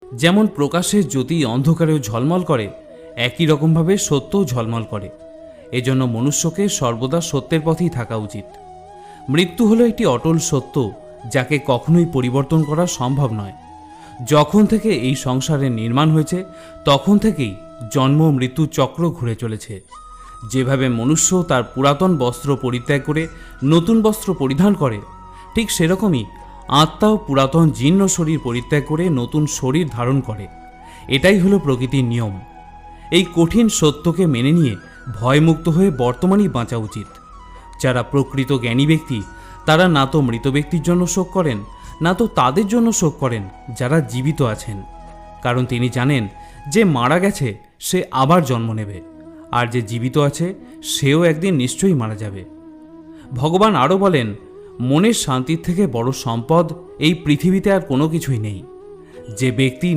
যেমন প্রকাশের জ্যোতি অন্ধকারেও ঝলমল করে, একই রকমভাবে সত্যও ঝলমল করে। এজন্য মনুষ্যকে সর্বদা সত্যের পথেই থাকা উচিত। মৃত্যু হলো একটি অটল সত্য, যাকে কখনোই পরিবর্তন করা সম্ভব নয়। যখন থেকে এই সংসারের নির্মাণ হয়েছে তখন থেকেই জন্ম মৃত্যু চক্র ঘুরে চলেছে। যেভাবে মনুষ্য তার পুরাতন বস্ত্র পরিত্যাগ করে নতুন বস্ত্র পরিধান করে, ঠিক সেরকমই আত্মাও পুরাতন জীর্ণ শরীর পরিত্যাগ করে নতুন শরীর ধারণ করে। এটাই হলো প্রকৃতির নিয়ম। এই কঠিন সত্যকে মেনে নিয়ে ভয়মুক্ত হয়ে বর্তমানেই বাঁচা উচিত। যারা প্রকৃত জ্ঞানী ব্যক্তি, তারা না তো মৃত ব্যক্তির জন্য শোক করেন, না তো তাদের জন্য শোক করেন যারা জীবিত আছেন। কারণ তিনি জানেন যে মারা গেছে সে আবার জন্ম নেবে, আর যে জীবিত আছে সেও একদিন নিশ্চয়ই মারা যাবে। ভগবান আরও বলেন, মনের শান্তির থেকে বড় সম্পদ এই পৃথিবীতে আর কোনো কিছুই নেই। যে ব্যক্তি